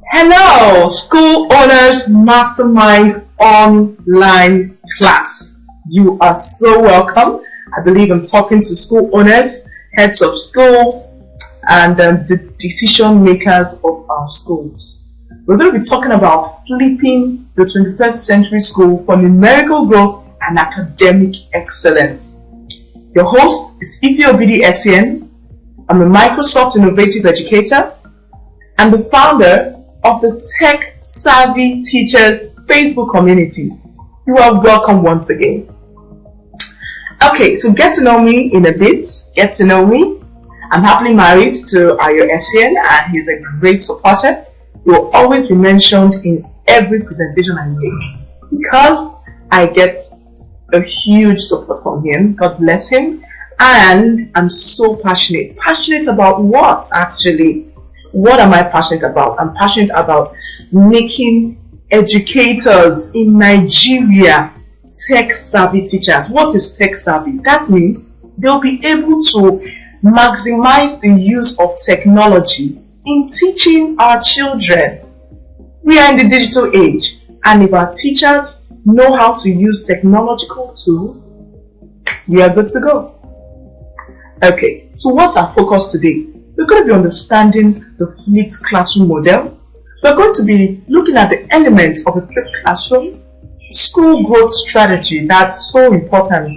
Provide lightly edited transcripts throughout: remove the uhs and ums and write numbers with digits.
Hello, School Owners Mastermind online class. You are so welcome. I believe I'm talking to school owners, heads of schools, and the decision makers of our schools. We're going to be talking about flipping the 21st century school for numerical growth and academic excellence. Your host is Obidi-Essien. I'm a Microsoft Innovative Educator and the founder of the Tech Savvy Teachers Facebook community. You are welcome once again. Okay, so get to know me in a bit. Get to know me. I'm happily married to Obidi-Essien and he's a great supporter. He will always be mentioned in every presentation I make because I get a huge support from him. God bless him. And I'm so passionate. Passionate about what actually? What am I passionate about? I'm passionate about making educators in Nigeria tech savvy teachers. What is tech savvy? That means they'll be able to maximize the use of technology in teaching our children. We are in the digital age, and if our teachers know how to use technological tools, we are good to go. Okay, so what's our focus today? We're going to be understanding the flipped classroom model. We're going to be looking at the elements of a flipped classroom, school growth strategy, that's so important,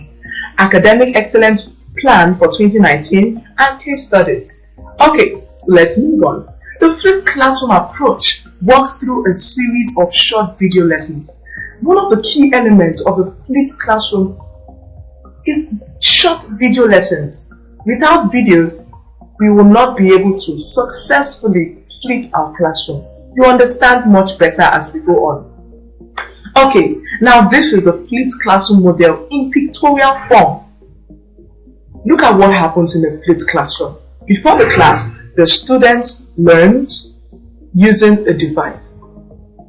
academic excellence plan for 2019, and case studies. Okay, so let's move on. The flipped classroom approach works through a series of short video lessons. One of the key elements of a flipped classroom is short video lessons. Without videos, we will not be able to successfully flip our classroom. You understand much better as we go on. Okay, now this is the flipped classroom model in pictorial form. Look at what happens in a flipped classroom. Before the class, the student learns using a device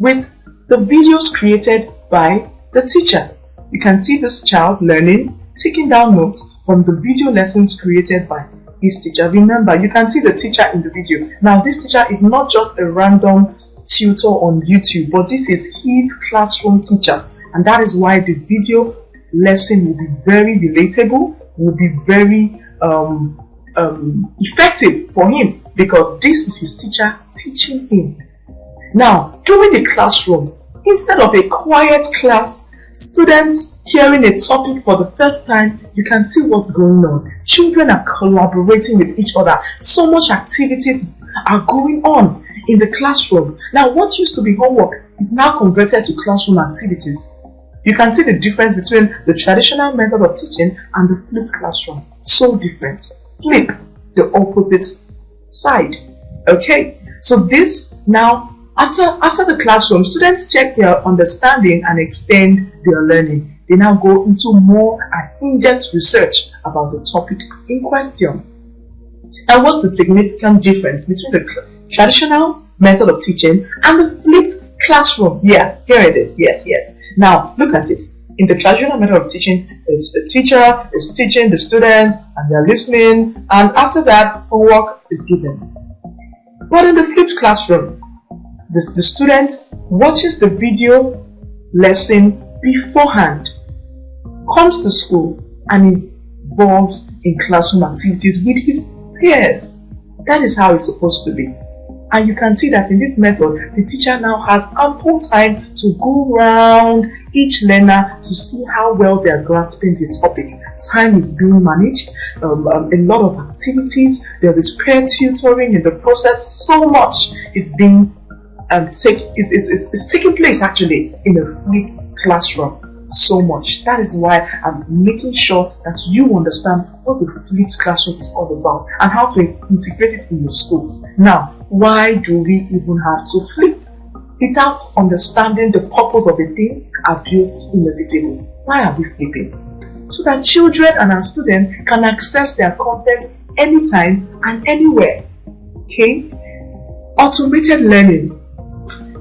with the videos created by the teacher. You can see this child learning, taking down notes from the video lessons created by his teacher. Remember, you can see the teacher in the video. Now, this teacher is not just a random tutor on YouTube, but this is his classroom teacher. And that is why the video lesson will be very relatable, will be very effective for him, because this is his teacher teaching him. Now, during the classroom, instead of a quiet class, students hearing a topic for the first time, you can see what's going on. Children are collaborating with each other. So much activities are going on in the classroom. Now, what used to be homework is now converted to classroom activities. You can see the difference between the traditional method of teaching and the flipped classroom. So different. Flip the opposite side. Okay, so this now, after the classroom, students check their understanding and extend their learning. They now go into more in-depth research about the topic in question. And what's the significant difference between the traditional method of teaching and the flipped classroom? Yeah, here it is. Yes. Now, look at it. In the traditional method of teaching, the teacher is teaching the students and they're listening, and after that, homework is given. But in the flipped classroom, the student watches the video lesson beforehand, comes to school, and involves in classroom activities with his peers. That is how it's supposed to be. And you can see that in this method, the teacher now has ample time to go around each learner to see how well they are grasping the topic. Time is being managed, a lot of activities, there is peer tutoring in the process. So much is being it's taking place actually in a flipped classroom. So much. That is why I'm making sure that you understand what the flipped classroom is all about and how to integrate it in your school. Now, why do we even have to flip? Without understanding the purpose of a thing, our views inevitable. Why are we flipping? So that children and our students can access their content anytime and anywhere. Okay? Automated learning.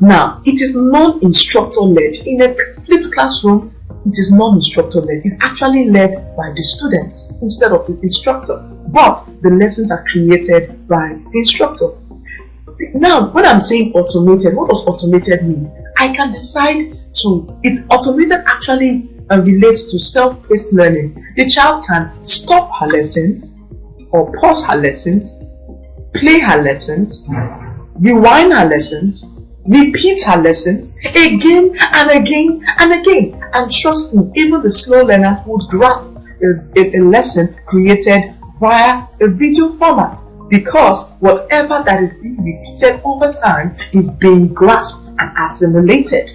Now, it is non-instructor led. In a flipped classroom, it is non-instructor led. It's actually led by the students instead of the instructor. But the lessons are created by the instructor. Now, when I'm saying automated, what does automated mean? I can decide it's automated actually relates to self-paced learning. The child can stop her lessons or pause her lessons, play her lessons, rewind her lessons, repeat her lessons again and again and again. And trust me, even the slow learners would grasp a lesson created via a video format, because whatever that is being repeated over time is being grasped and assimilated.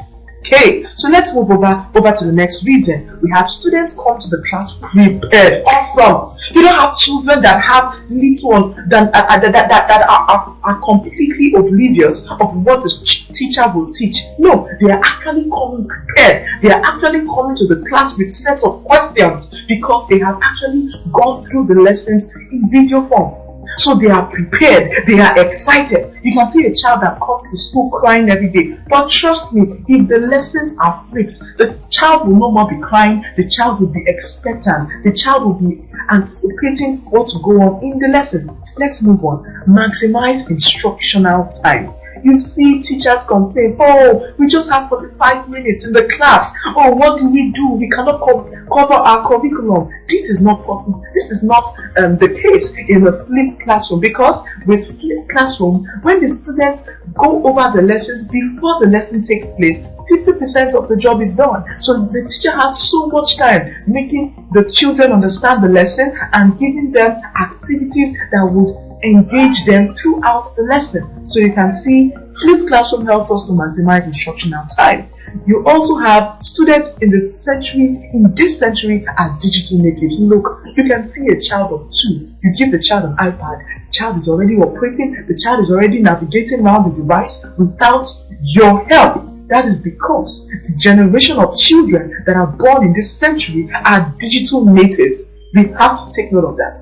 Okay, so let's move over to the next reason. We have students come to the class prepared. Awesome. You don't have children that have little that are completely oblivious of what the teacher will teach. No, they are actually coming prepared. They are actually coming to the class with sets of questions because they have actually gone through the lessons in video form. So they are prepared, they are excited. You can see a child that comes to school crying every day. But trust me, if the lessons are flipped, the child will no more be crying, the child will be expectant, the child will be anticipating what to go on in the lesson. Let's move on. Maximize instructional time. You see teachers complain, oh, we just have 45 minutes in the class. Oh, what do? We cannot cover our curriculum. This is not possible. This is not the case in a flipped classroom, because with flipped classroom, when the students go over the lessons before the lesson takes place, 50% of the job is done. So the teacher has so much time making the children understand the lesson and giving them activities that would engage them throughout the lesson. So you can see flipped classroom helps us to maximize instructional time. You also have students in this century are digital natives. Look, you can see a child of 2. You give the child an iPad, the child is already operating, the child is already navigating around the device without your help. That is because the generation of children that are born in this century are digital natives. We have to take note of that.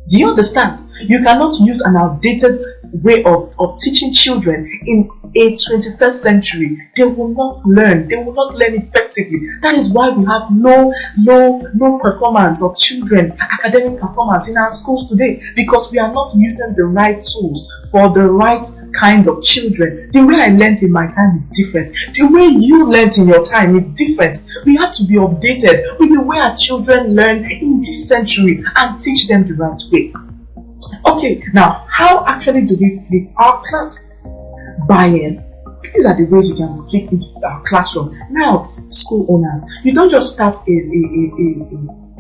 Do you understand? You cannot use an outdated way of teaching children in a 21st century. They will not learn. They will not learn effectively. That is why we have no performance of children, academic performance in our schools today, because we are not using the right tools for the right kind of children. The way I learned in my time is different. The way you learned in your time is different. We have to be updated with the way our children learn in this century and teach them the right way. Okay, now how actually do we flip our class? Buy-in. These are the ways you can flip into our classroom. Now, school owners, you don't just start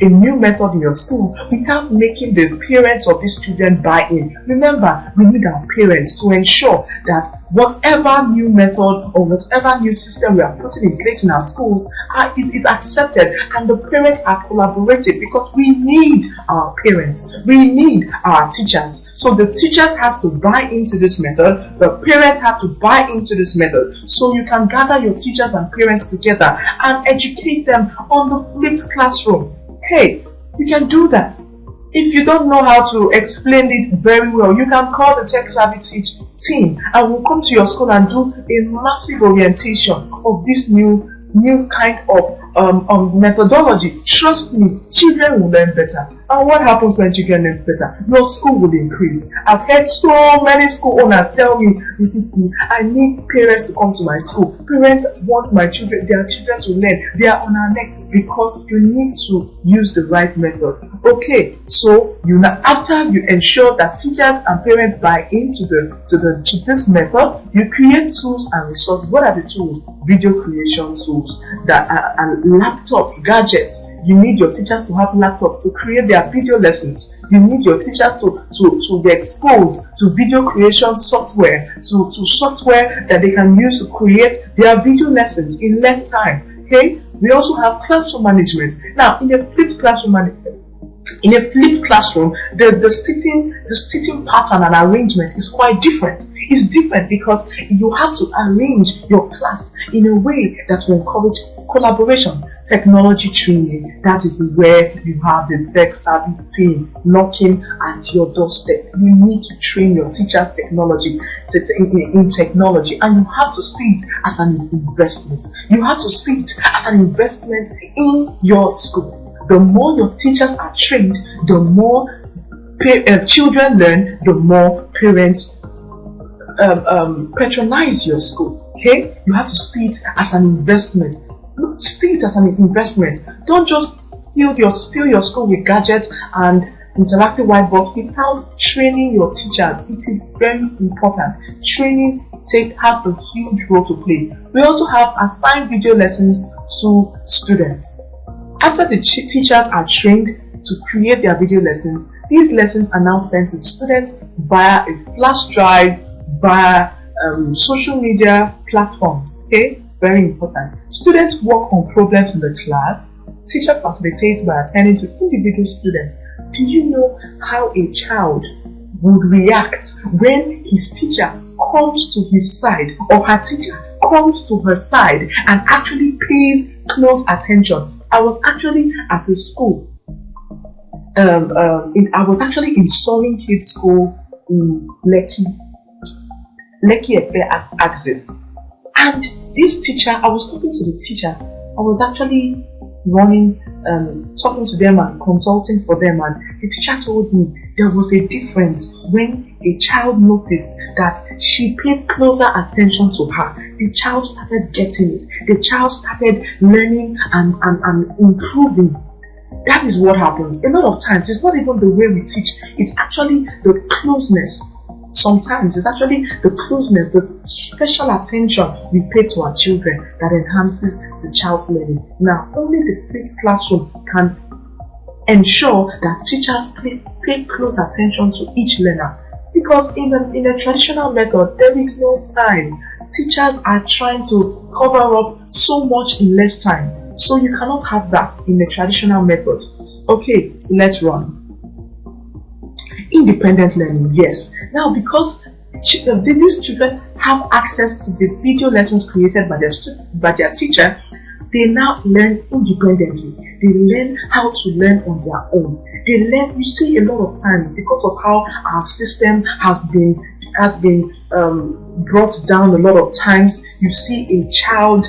a new method in your school without making the parents of these children buy in. Remember, we need our parents to ensure that whatever new method or whatever new system we are putting in place in our schools is accepted, and the parents are collaborative, because we need our parents, we need our teachers. So the teachers have to buy into this method, the parents have to buy into this method. So you can gather your teachers and parents together and educate them on the flipped classroom. Hey, you can do that. If you don't know how to explain it very well, you can call the tech savvy team and we'll come to your school and do a massive orientation of this new kind of methodology. Trust me, children will learn better. And what happens when children learn better? Your school will increase. I've heard so many school owners tell me, I need parents to come to my school. Parents want their children to learn. They are on our neck because you need to use the right method. Okay, so after you ensure that teachers and parents buy into this method, you create tools and resources. What are the tools? Video creation tools that are laptops, gadgets. You need your teachers to have laptops to create their video lessons. You need your teachers to be exposed to video creation software, to software that they can use to create their video lessons in less time. Okay, we also have classroom management. Now, in a flipped classroom the sitting pattern and arrangement is quite different. It's different because you have to arrange your class in a way that will encourage collaboration. Technology training, that is where you have the tech savvy team knocking at your doorstep. You need to train your teachers in technology, and you have to see it as an investment. You have to see it as an investment in your school. The more your teachers are trained, the more children learn, the more parents patronize your school. Okay, you have to see it as an investment. See it as an investment. Don't just fill your school with gadgets and interactive whiteboard without training your teachers. It is very important. Training has a huge role to play. We also have assigned video lessons to students. After the teachers are trained to create their video lessons, these lessons are now sent to students via a flash drive, via social media platforms. Okay, very important. Students work on problems in the class. Teacher facilitates by attending to individual students. Do you know how a child would react when his teacher comes to his side, or her teacher comes to her side and actually pays close attention? I was actually at a school. I was actually in Soaring Kids School in Lekki Access, and this teacher, I was talking to the teacher. I was actually talking to them and consulting for them, and the teacher told me there was a difference when a child noticed that she paid closer attention to her. The child started getting it. The child started learning and improving. That is what happens. A lot of times, it's not even the way we teach, it's actually the closeness. Sometimes it's actually the closeness, the special attention we pay to our children that enhances the child's learning. Now, only the fixed classroom can ensure that teachers pay close attention to each learner. Because in a traditional method, there is no time. Teachers are trying to cover up so much in less time. So you cannot have that in the traditional method. Okay, so let's run. Independent learning, yes. Now, because these children have access to the video lessons created by their teacher, they now learn independently. They learn how to learn on their own. They learn. You see, a lot of times, because of how our system has been brought down a lot of times, you see a child.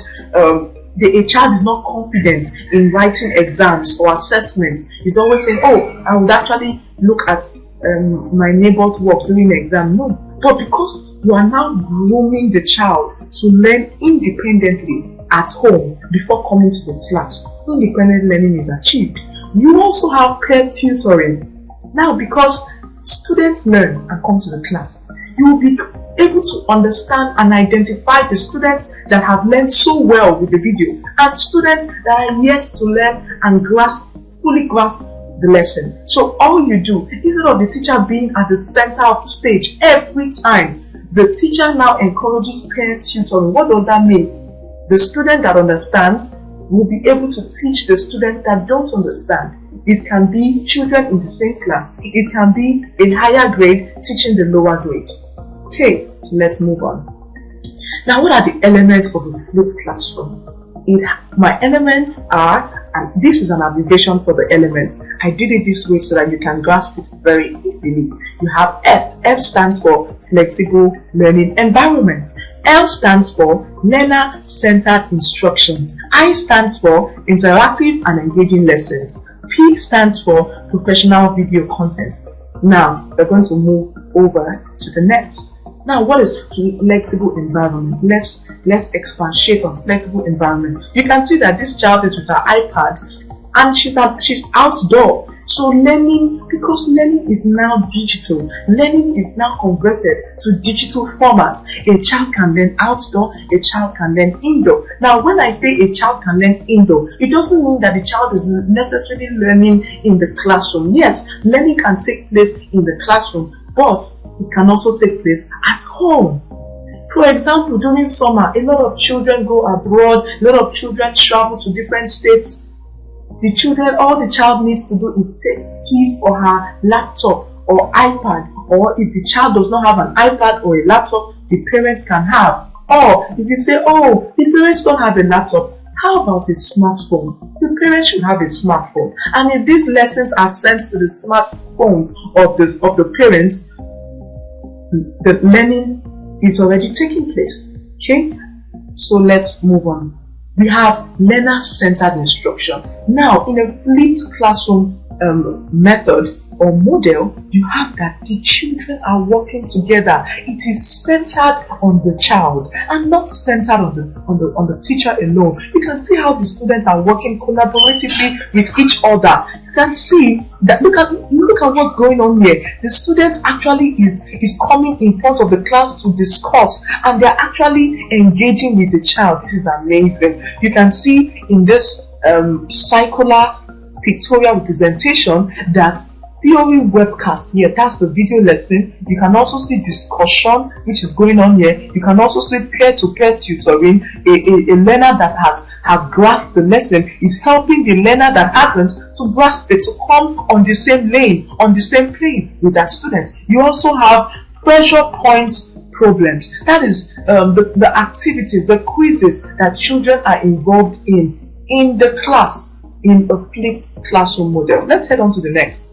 A child is not confident in writing exams or assessments. He's always saying, "Oh, I would actually look at my neighbor's work during the exam." No, but because you are now grooming the child to learn independently at home before coming to the class, independent learning is achieved. You also have peer tutoring. Now, because students learn and come to the class, you will be able to understand and identify the students that have learned so well with the video and students that are yet to learn and fully grasp the lesson. So all you do, instead of the teacher being at the center of the stage every time, the teacher now encourages peer tutoring. What does that mean? The student that understands will be able to teach the student that don't understand. It can be children in the same class. It can be a higher grade teaching the lower grade. Okay, so let's move on. Now, what are the elements of a flipped classroom? My elements are, and this is an abbreviation for the elements. I did it this way so that you can grasp it very easily. You have F. F stands for flexible learning environment. L stands for learner-centered instruction. I stands for interactive and engaging lessons. P stands for professional video content. Now, we're going to move over to the next. Now, what is flexible environment? Let's expatiate on flexible environment. You can see that this child is with her iPad and she's outdoor. So because learning is now digital, learning is now converted to digital formats. A child can learn outdoor, a child can learn indoor. Now, when I say a child can learn indoor, it doesn't mean that the child is necessarily learning in the classroom. Yes, learning can take place in the classroom, but it can also take place at home. For example, during summer, a lot of children go abroad, a lot of children travel to different states. All the child needs to do is take his or her laptop or iPad, or if the child does not have an iPad or a laptop, the parents can have. Or if you say, oh, the parents don't have a laptop, how about a smartphone? The parents should have a smartphone. And if these lessons are sent to the smartphones of the parents, the learning is already taking place. Okay, so let's move on. We have learner-centered instruction. Now, in a flipped classroom method, or model, you have that the children are working together. It is centered on the child and not centered on the teacher alone. You can see how the students are working collaboratively with each other. You can see that look at what's going on here. The student actually is coming in front of the class to discuss, and they're actually engaging with the child. This is amazing. You can see in this circular pictorial representation that theory webcast, yes, that's the video lesson. You can also see discussion, which is going on here. You can also see peer-to-peer tutoring. A learner that has grasped the lesson is helping the learner that hasn't to grasp it, to come on the same lane, on the same plane with that student. You also have pressure points problems. That is the activities, the quizzes that children are involved in the class, in a flipped classroom model. Let's head on to the next.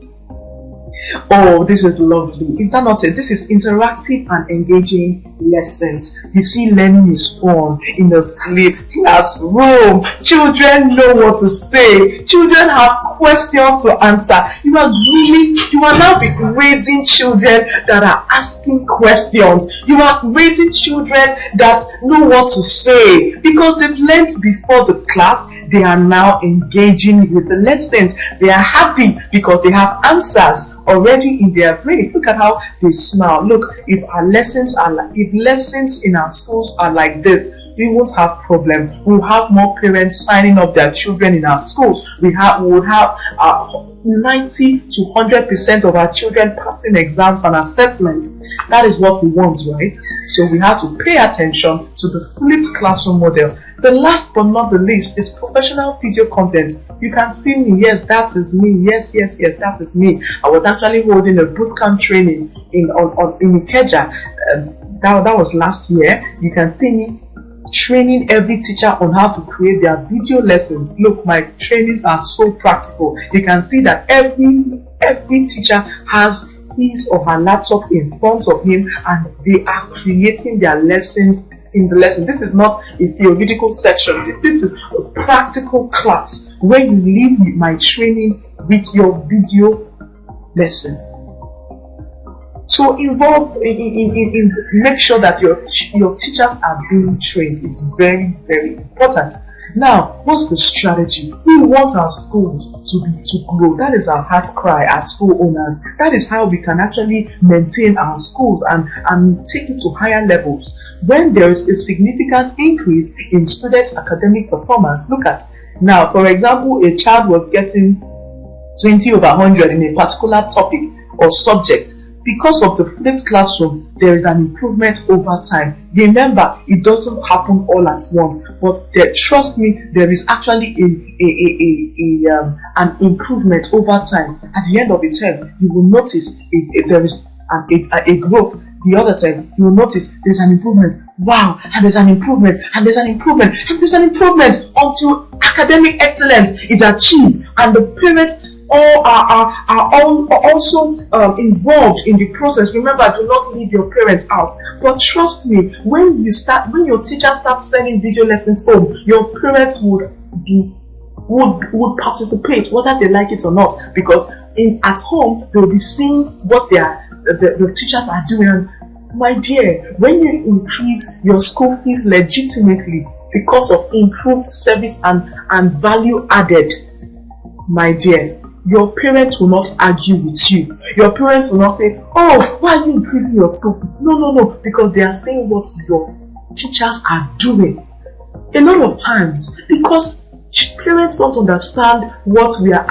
Oh, this is lovely. Is that not it? This is interactive and engaging lessons. You see, learning is fun in a flipped classroom. Children know what to say. Children have questions to answer. You are now raising children that are asking questions. You are raising children that know what to say because they've learned before the class. They are now engaging with the lessons. They are happy because they have answers already in their brains. Look at how they smile. Look, if lessons in our schools are like this, we won't have problems. We'll have more parents signing up their children in our schools. We would have 90 to 100% of our children passing exams and assessments. That is what we want, right? So we have to pay attention to the flipped classroom model. The last but not the least is professional video content. You can see me. Yes, that is me. Yes, that is me. I was actually holding a bootcamp training in Ikeja. That was last year. You can see me training every teacher on how to create their video lessons. Look, my trainings are so practical. You can see that every teacher has his or her laptop in front of him, and they are creating their lessons in the lesson. This is not a theoretical section. This is a practical class where you leave my training with your video lesson. So involve in make sure that your teachers are being trained. It's very, very important. Now, what's the strategy? We want our schools to grow. That is our heart cry as school owners. That is how we can actually maintain our schools and take it to higher levels. When there is a significant increase in students' academic performance, look at now, for example, a child was getting 20 over 100 in a particular topic or subject. Because of the flipped classroom, there is an improvement over time. Remember, it doesn't happen all at once, but trust me, there is actually an improvement over time. At the end of the term, you will notice there is a growth. The other time, you will notice there's an improvement. Wow, and there's an improvement, and there's an improvement, and there's an improvement until academic excellence is achieved, and the parents are also involved in the process. Remember, do not leave your parents out. But trust me, when your teacher starts sending video lessons home, your parents would participate, whether they like it or not, because at home they'll be seeing what the teachers are doing. And my dear, when you increase your school fees legitimately because of improved service and value added, my dear, your parents will not argue with you. Your parents will not say, oh, why are you increasing your school fees? No, because they are saying what your teachers are doing. A lot of times, because parents don't understand what they are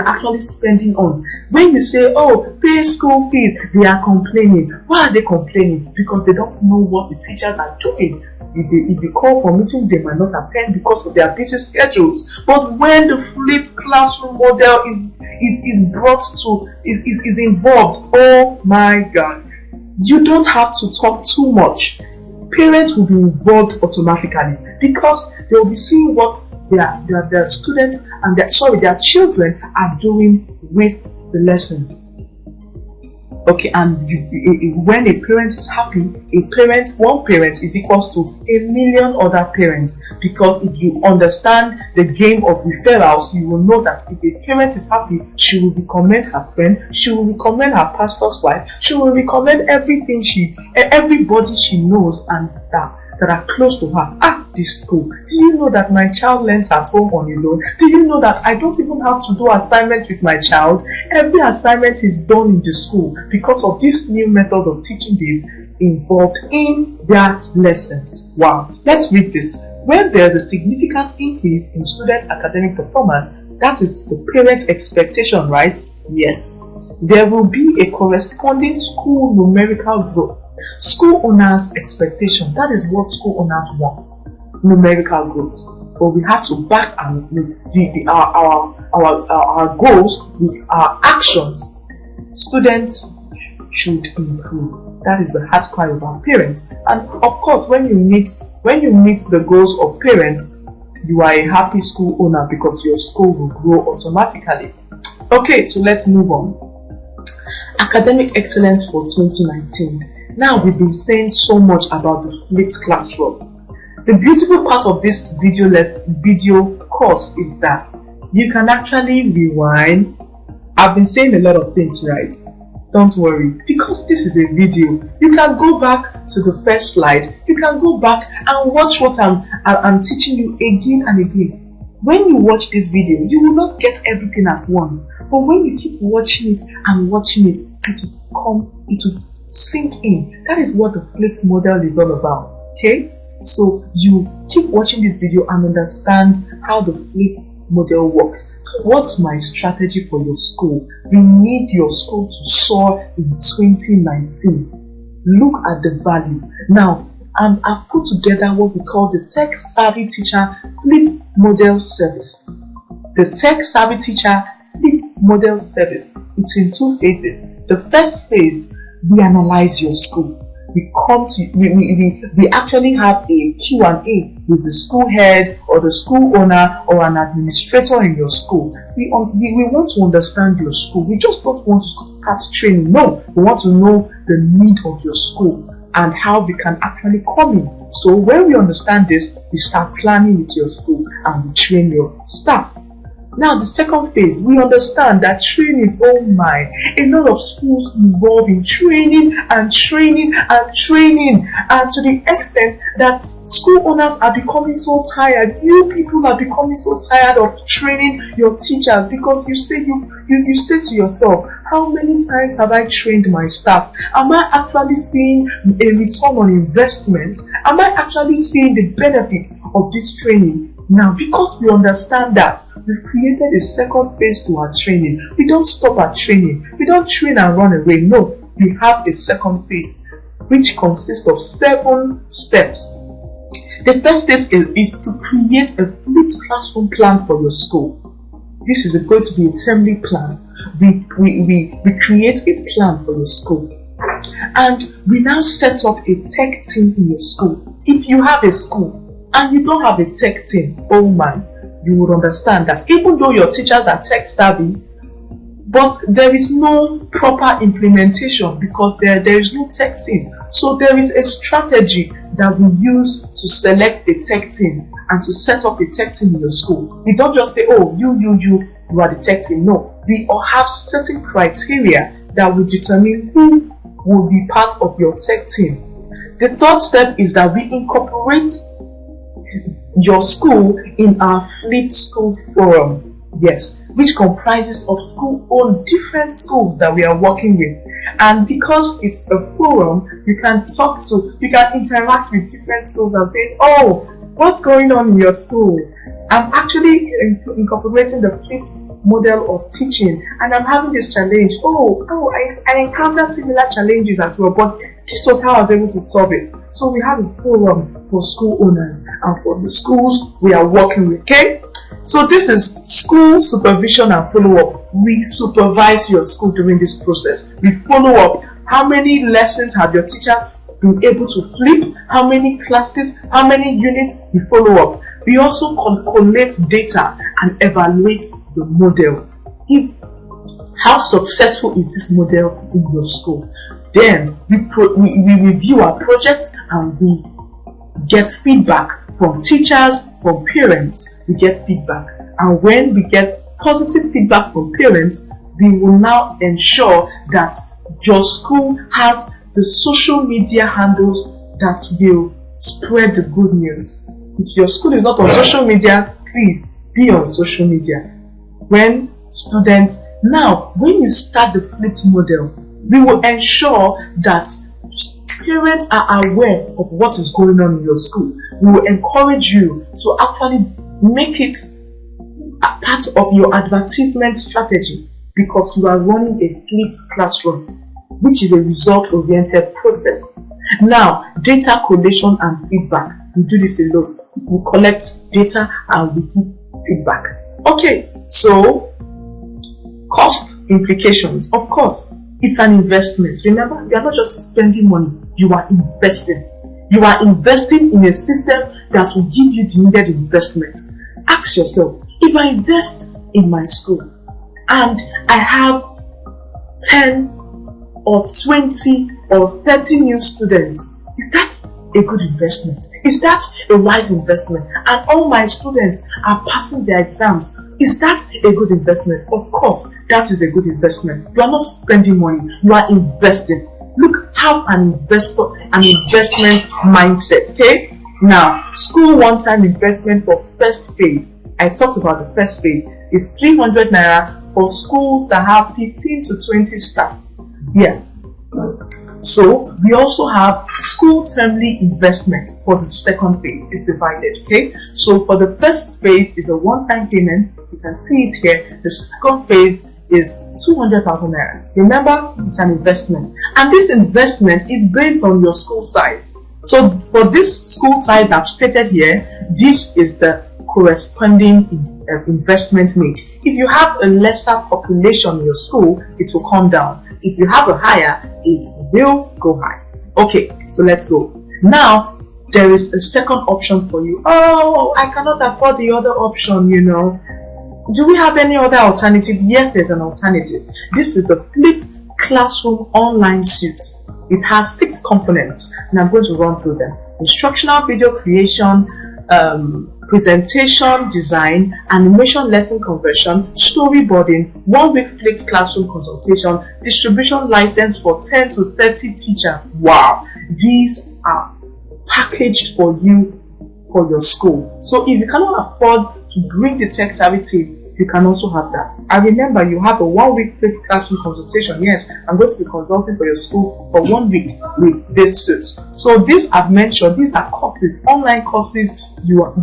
actually spending on. When you say, oh, pay school fees, they are complaining. Why are they complaining? Because they don't know what the teachers are doing. If they call for meeting, they might not attend because of their busy schedules. But when the flipped classroom model is involved, oh my God, you don't have to talk too much. Parents will be involved automatically because they will be seeing what their students and their children are doing with the lessons. Okay, and when a parent is happy, one parent is equals to 1,000,000 other parents. Because if you understand the game of referrals, you will know that if a parent is happy, she will recommend her friend, she will recommend her pastor's wife, she will recommend everybody she knows and that are close to her at this school. Do you know that my child learns at home on his own? Do you know that I don't even have to do assignments with my child? Every assignment is done in the school because of this new method of teaching they've involved in their lessons. Wow. Let's read this. When there's a significant increase in students' academic performance, that is the parents' expectation, right? Yes. There will be a corresponding school numerical growth. School owners' expectation, that is what school owners want, numerical growth. But we have to back our goals with our actions. Students should improve. That is the heart cry of our parents. And of course, when you meet the goals of parents, you are a happy school owner because your school will grow automatically. Okay, so let's move on. Academic excellence for 2019. Now we've been saying so much about the flipped classroom. The beautiful part of this video course is that you can actually rewind. I've been saying a lot of things, right? Don't worry, because this is a video. You can go back to the first slide. You can go back and watch what I'm teaching you again and again. When you watch this video, you will not get everything at once. But when you keep watching it and watching it, it will sink in. That is what the flipped model is all about. Okay, so you keep watching this video and understand how the flipped model works. What's my strategy for your school? We need your school to soar in 2019. Look at the value. Now, I've put together what we call the Tech Savvy Teacher Flipped Model Service. The Tech Savvy Teacher Flipped Model Service. It's in 2 phases. The first phase, we analyze your school. We actually have a Q&A with the school head or the school owner or an administrator in your school. We want to understand your school. We just don't want to start training. No, we want to know the need of your school and how we can actually come in. So when we understand this, we start planning with your school and we train your staff. Now, the second phase, we understand that training, oh my, a lot of schools involve in training and training and training, and to the extent that school owners are becoming so tired. You people are becoming so tired of training your teachers because you say to yourself, how many times have I trained my staff? Am I actually seeing a return on investment? Am I actually seeing the benefits of this training? Now, because we understand that, we've created a second phase to our training. We don't stop at training. We don't train and run away. No, we have a second phase, which consists of 7 steps. The first step is to create a flipped classroom plan for your school. This is going to be a termly plan. We create a plan for your school. And we now set up a tech team in your school. If you have a school and you don't have a tech team, oh my, you would understand that even though your teachers are tech savvy, but there is no proper implementation because there is no tech team. So there is a strategy that we use to select a tech team and to set up a tech team in your school. We don't just say, oh, you are the tech team. No, we all have certain criteria that will determine who will be part of your tech team. The third step is that we incorporate your school in our flipped school forum, yes, which comprises of school-owned different schools that we are working with. And because it's a forum, you can interact with different schools and say, oh, what's going on in your school? I'm actually incorporating the flipped model of teaching, and I'm having this challenge. I encountered similar challenges as well, but this was how I was able to solve it. So we have a forum for school owners and for the schools we are working with, okay? So this is school supervision and follow-up. We supervise your school during this process. We follow up. How many lessons have your teacher been able to flip? How many classes? How many units? We follow up. We also collect data and evaluate the model. How successful is this model in your school? Then we review our project and we get feedback from teachers, from parents. We get feedback, and when we get positive feedback from parents, we will now ensure that your school has the social media handles that will spread the good news. If your school is not on social media, please be on social media. When you start the flipped model, we will ensure that parents are aware of what is going on in your school. We will encourage you to actually make it a part of your advertisement strategy, because you are running a flipped classroom, which is a result-oriented process. Now, data collation and feedback. We do this a lot. We collect data and we give feedback. Okay, so cost implications. Of course, it's an investment. Remember, you are not just spending money, you are investing. You are investing in a system that will give you the needed investment. Ask yourself, if I invest in my school and I have 10 or 20 or 30 new students, is that a good investment? Is that a wise investment? And all my students are passing their exams. Is that a good investment? Of course, that is a good investment. You are not spending money, you are investing. Look, have an investment mindset. Okay? Now, school one-time investment for first phase. I talked about the first phase is 300 naira for schools that have 15 to 20 staff. Yeah. So we also have school termly investment for the second phase. Is divided. Okay. So for the first phase is a one-time payment. You can see it here. The second phase is 200,000 naira. Remember, it's an investment, and this investment is based on your school size. So for this school size I've stated here, this is the corresponding investment need. If you have a lesser population in your school, it will come down. If you have a higher, it will go high. Okay, so let's go. Now, there is a second option for you. Oh, I cannot afford the other option, you know. Do we have any other alternative? Yes, there's an alternative. This is the flipped classroom online suite. It has 6 components, and I'm going to run through them. Instructional video creation, presentation design, animation lesson conversion, storyboarding, 1-week flipped classroom consultation, distribution license for 10 to 30 teachers. Wow, these are packaged for you for your school. So if you cannot afford to bring the tech savvy team, you can also have that. And remember, you have a 1-week flipped classroom consultation. Yes, I'm going to be consulting for your school for 1 week with this suit. So these I've mentioned, these are courses, online courses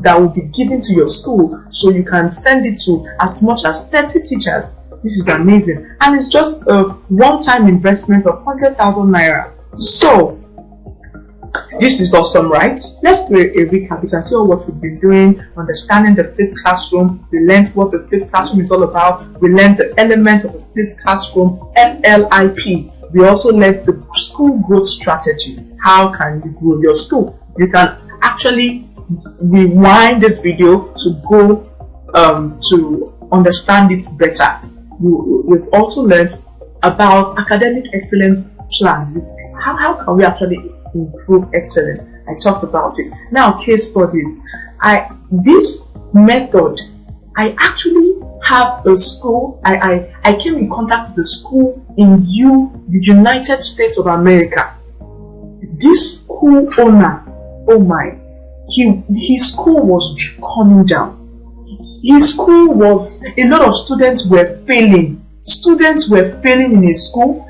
that will be given to your school, so you can send it to as much as 30 teachers. This is amazing, and it's just a one-time investment of 100,000 naira. So this is awesome, right? Let's do a recap. You can see all what we've been doing, understanding the flipped classroom. We learned what the flipped classroom is all about. We learned the elements of the flipped classroom, FLIP. We also learned the school growth strategy. How can you grow your school? You can actually rewind this video to go to understand it better. We've also learned about academic excellence plan. How can we actually improve excellence? I talked about it. Now, case studies. This method, I actually have a school. I came in contact with a school in the United States of America. This school owner, oh my, his school was coming down. His school was, a lot of students were failing. Students were failing in his school.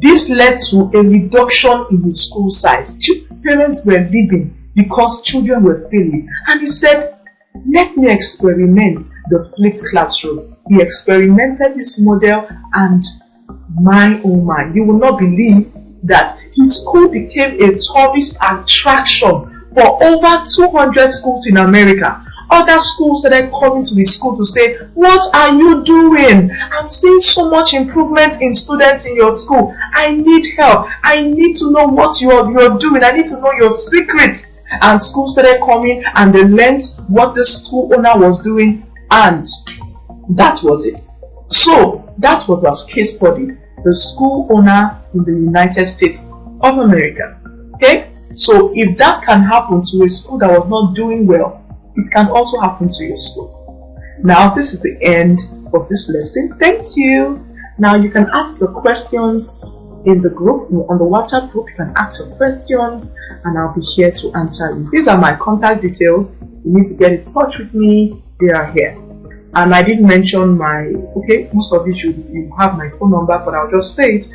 This led to a reduction in his school size. Parents were leaving because children were failing. And he said, let me experiment the flipped classroom. He experimented this model, and my oh my, you will not believe that his school became a tourist attraction for over 200 schools in America. Other schools started coming to his school to say, what are you doing? I'm seeing so much improvement in students in your school. I need help. I need to know what you're doing. I need to know your secret. And schools started coming, and they learned what the school owner was doing, and that was it. So that was as case studied the school owner in the United States of America. Okay, so if that can happen to a school that was not doing well, it can also happen to your school. Now, this is the end of this lesson. Thank you. Now you can ask your questions in the group, on the WhatsApp group. You can ask your questions and I'll be here to answer you. These are my contact details. If you need to get in touch with me, they are here. And I didn't mention most of these you have my phone number, but I'll just say it: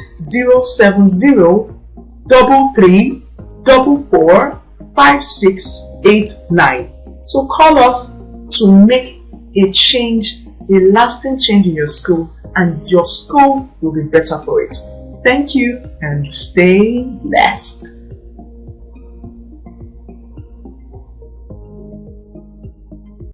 070-33-44-5689. So call us to make a change, a lasting change in your school, and your school will be better for it. Thank you and stay blessed.